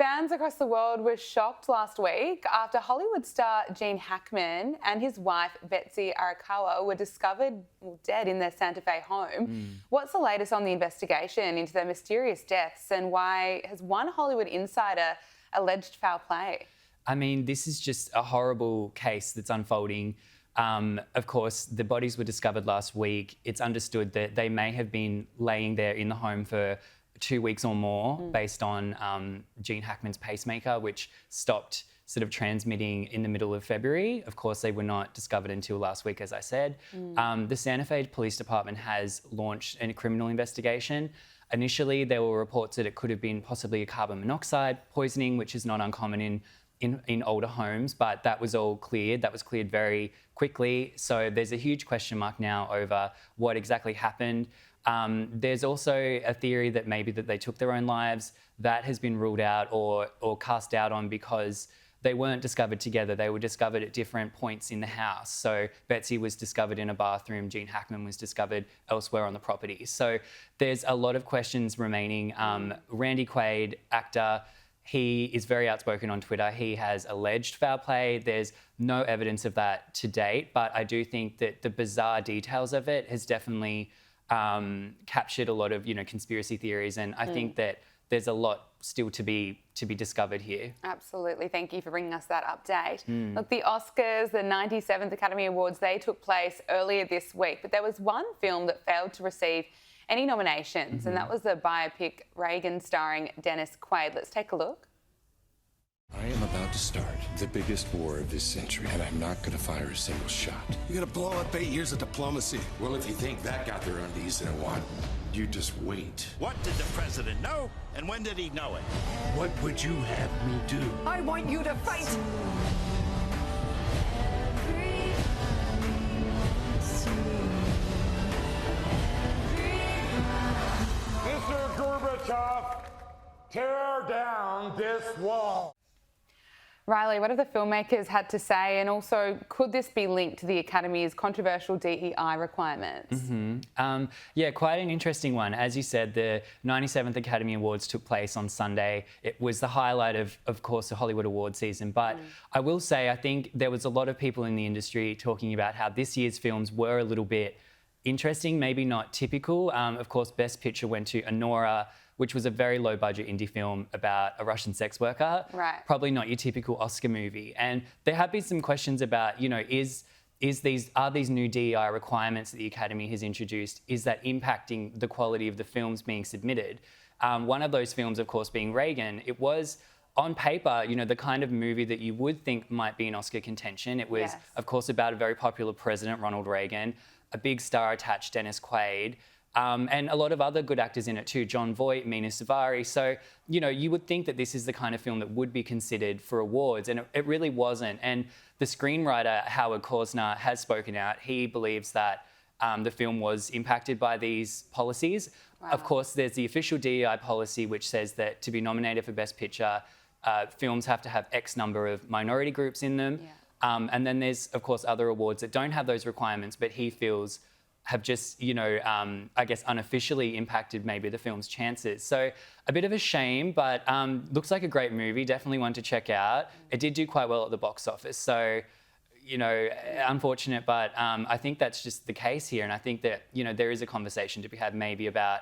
fans across the world were shocked last week after Hollywood star Gene Hackman and his wife Betsy Arakawa were discovered dead in their Santa Fe home. What's the latest on the investigation into their mysterious deaths, and why has one Hollywood insider alleged foul play? I mean, this is just a horrible case that's unfolding. Of course, the bodies were discovered last week. It's understood that they may have been laying there in the home for 2 weeks or more based on Gene Hackman's pacemaker, which stopped sort of transmitting in the middle of February. Of course, they were not discovered until last week, as I said. The Santa Fe Police Department has launched a criminal investigation. Initially, there were reports that it could have been possibly a carbon monoxide poisoning, which is not uncommon in older homes, but that was all cleared. That was cleared very quickly. So there's a huge question mark now over what exactly happened. There's also a theory that maybe that they took their own lives. That has been ruled out or cast doubt on because they weren't discovered together. They were discovered at different points in the house. So Betsy was discovered in a bathroom. Gene Hackman was discovered elsewhere on the property. So there's a lot of questions remaining. Randy Quaid, actor, he is very outspoken on Twitter. He has alleged foul play. There's no evidence of that to date, but I do think that the bizarre details of it has definitely captured a lot of, conspiracy theories, and I think that there's a lot still to be discovered here. Absolutely. Thank you for bringing us that update. Look, the Oscars, the 97th Academy Awards, they took place earlier this week, but there was one film that failed to receive any nominations, and that was the biopic Reagan starring Dennis Quaid. Let's take a look. I am about to start the biggest war of this century, and I'm not going to fire a single shot. You're gonna blow up 8 years of diplomacy. Well, if you think that got their undies in a wad, you just wait. What did the president know, and when did he know it? What would you have me do? I want you to fight! Mr. Gorbachev, tear down this wall. Riley, what have the filmmakers had to say, and also could this be linked to the Academy's controversial DEI requirements? Yeah, quite an interesting one. As you said, the 97th Academy Awards took place on Sunday. It was the highlight of course, the Hollywood award season. But I will say, I think there was a lot of people in the industry talking about how this year's films were a little bit interesting, maybe not typical. Of course, Best Picture went to Anora, which was a very low-budget indie film about a Russian sex worker. Right. Probably not your typical Oscar movie. And there have been some questions about, are these new DEI requirements that the Academy has introduced, is that impacting the quality of the films being submitted? One of those films, of course, being Reagan. It was, on paper, the kind of movie that you would think might be an Oscar contention. It was, of course, about a very popular president, Ronald Reagan, a big star attached, Dennis Quaid, and a lot of other good actors in it too, Jon Voight, Mina Suvari. So, you would think that this is the kind of film that would be considered for awards, and it really wasn't. And the screenwriter, Howard Cosner, has spoken out. He believes that the film was impacted by these policies. Wow. Of course, there's the official DEI policy, which says that to be nominated for Best Picture, films have to have X number of minority groups in them. Yeah. And then there's, of course, other awards that don't have those requirements, but he feels have just, I guess, unofficially impacted maybe the film's chances. So a bit of a shame, but looks like a great movie, definitely one to check out. It did do quite well at the box office. So, unfortunate, but I think that's just the case here. And I think that, there is a conversation to be had maybe about,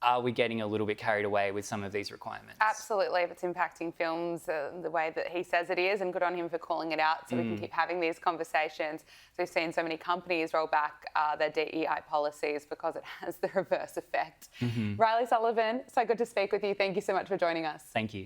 are we getting a little bit carried away with some of these requirements? Absolutely, if it's impacting films the way that he says it is, and good on him for calling it out so we can keep having these conversations. So we've seen so many companies roll back their DEI policies because it has the reverse effect. Reilly Sullivan, so good to speak with you. Thank you so much for joining us. Thank you.